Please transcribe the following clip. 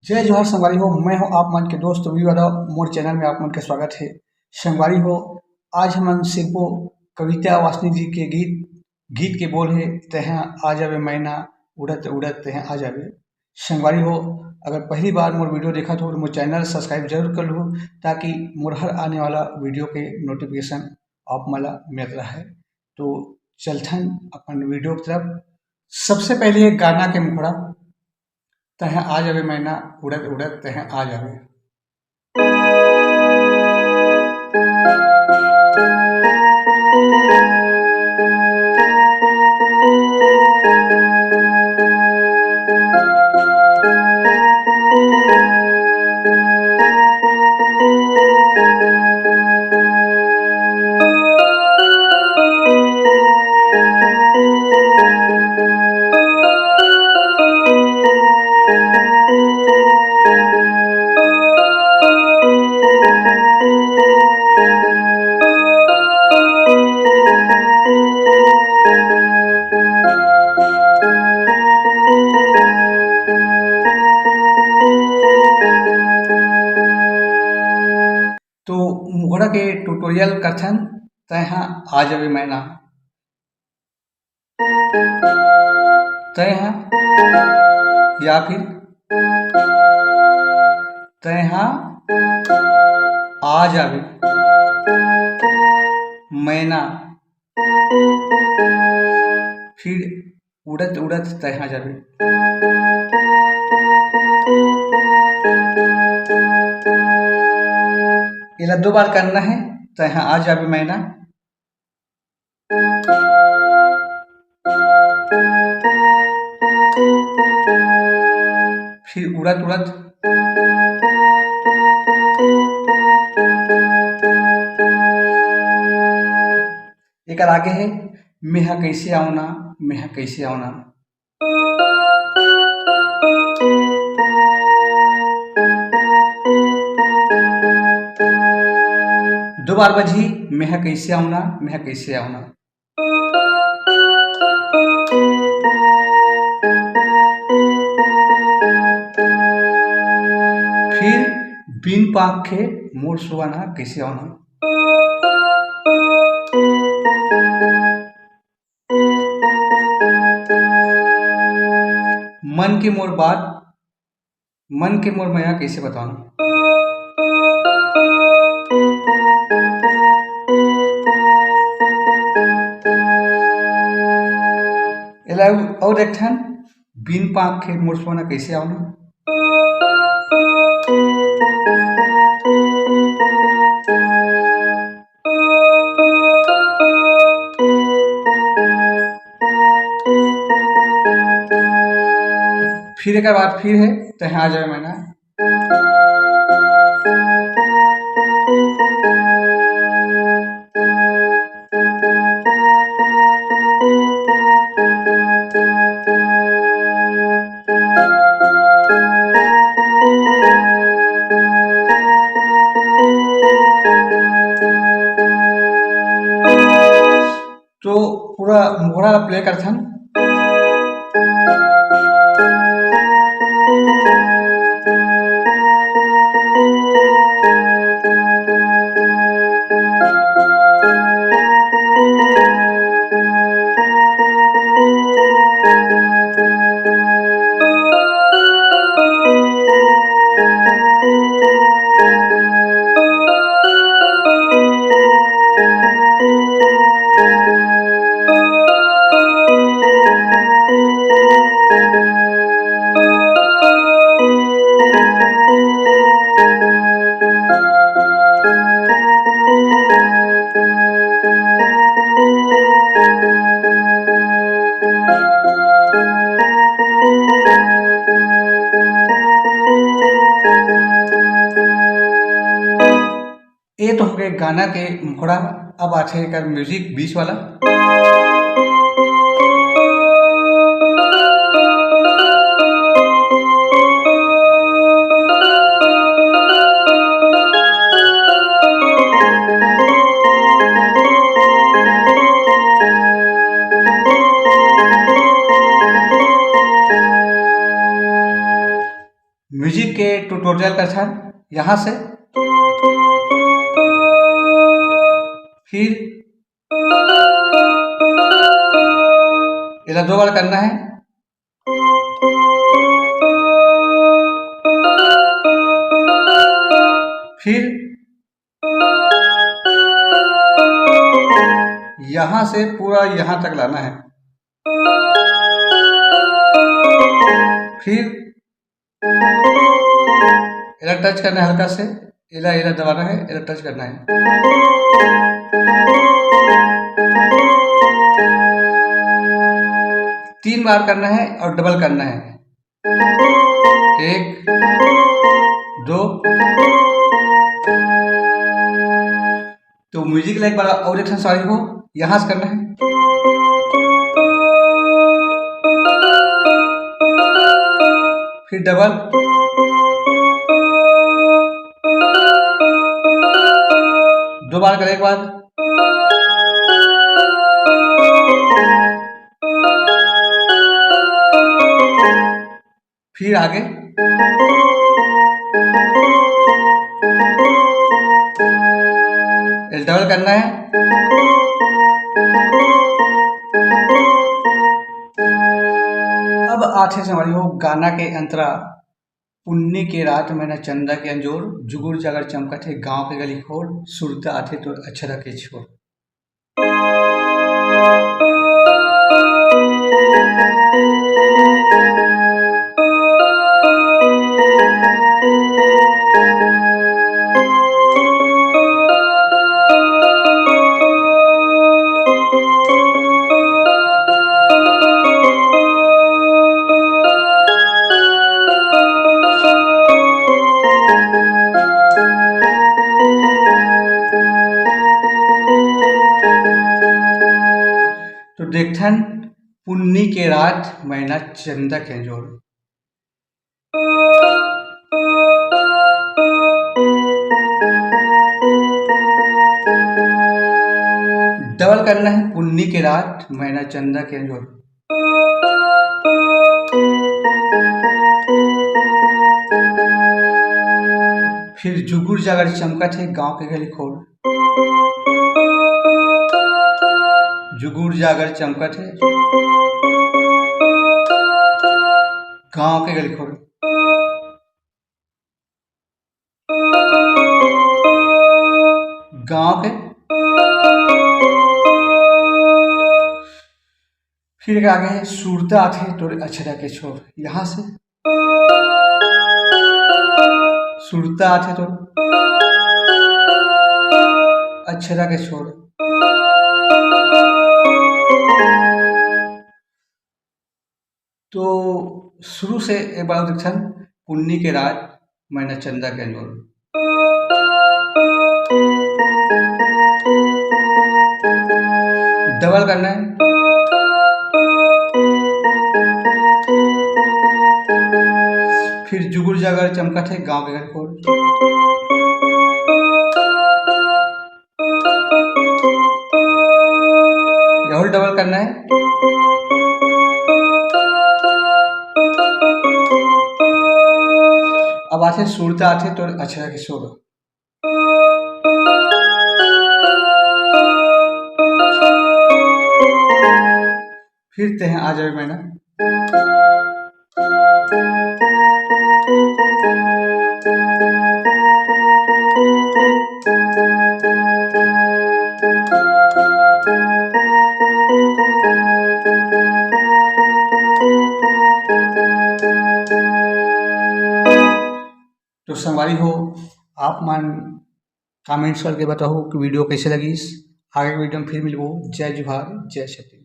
जय जोहार संगवारी हो। मैं हूं आप मन के दोस्त वाला मोर चैनल में आप मन का स्वागत है। संगवारी हो, आज हमन सिर्फो कविता वासनी जी के गीत के बोल है तह आ जावे मैना उड़त उड़त तह आ जावे। संगवारी हो, अगर पहली बार मोर वीडियो देखा तो मोर चैनल सब्सक्राइब जरूर कर लो ताकि मोर हर आने वाला वीडियो के नोटिफिकेशन आप मला मिल रहा है। तो चलथन अपन वीडियो की तरफ। सबसे पहले एक गाना के मुखड़ा तह आ जावे मैना उड़त उड़त तह आ जावे। तो मुखड़ा के ट्यूटोरियल कथन तह आ जावे मैना तह या फिर तह आ जावे मैना फिर उड़त उड़त तह जावे। इला दो बार करना है। तह आ जावे मैना फिर उड़त उड़त एक आगे है मेहा कैसे आऊना मेहा कैसे आऊना। दो बार बजी मेहा कैसे आऊना मेहा कैसे आऊना। फिर बिन पाक के मोर सुआना कैसे आऊना। मन के मोर बात मन के मोर मया कैसे बताऊं। और एक ठन बिन पाक के मोर सुआना कैसे आऊना। फिर एक बार फिर है तह आ जावे मैना तो पूरा मुखड़ा प्ले करथन। ये तो हो गए गाना के मुखड़ा। अब आते कर म्यूजिक बीच वाला। म्यूजिक के टोटल का स्थान यहाँ से, फिर इधर 2 बार करना है, फिर यहां से पूरा यहां तक लाना है, फिर इधर टच करना है हल्का से, इधर दबाना है, इधर टच करना है, तीन बार करना है और डबल करना है, 1 2। तो म्यूजिक लाइक वाला और एक सॉरी हो यहां से करना है, फिर डबल, दो बार करें एक बार, फिर आगे, डबल करना है, अब आठे से हमारी हो गाना के अंतरा। पुन्नी के रात मैंने चंदा के अंजोर, जुगुर जागर चमकत है गांव के गली खोर, सुरता आते तो अक्षरा के छोर। तो देखथन पुन्नी के रात मैना चंदा के अंजोर, डबल करना है, पुन्नी के रात मैना चंदा के अंजोर, फिर जुगुर जागर चमकत है गांव के गली खोर, जुगुर जागर चमकत है गांव के गली खोर, गांव के, फिर आगे है सूरता आथे तोरे अक्षरा के छोर, यहां से सूरता आथे तो अक्षरा के छोर, तो शुरू से एक बार देखन पुन्नी के रात मैना चंदा के अंजोर, डबल करना है, फिर जुगुर जागर चमकत है गांव के घर खोर, यह डबल करना है, अब आते सूरता आते तो अक्षरा के छोर, फिर ते हैं आ जाए मैना, तो संगवारी हो आप मान कमेंट्स करके बताओ कि वीडियो कैसे लगी। आगे वीडियो में फिर मिलबो। जय जोहार, जय छत्तीसगढ़।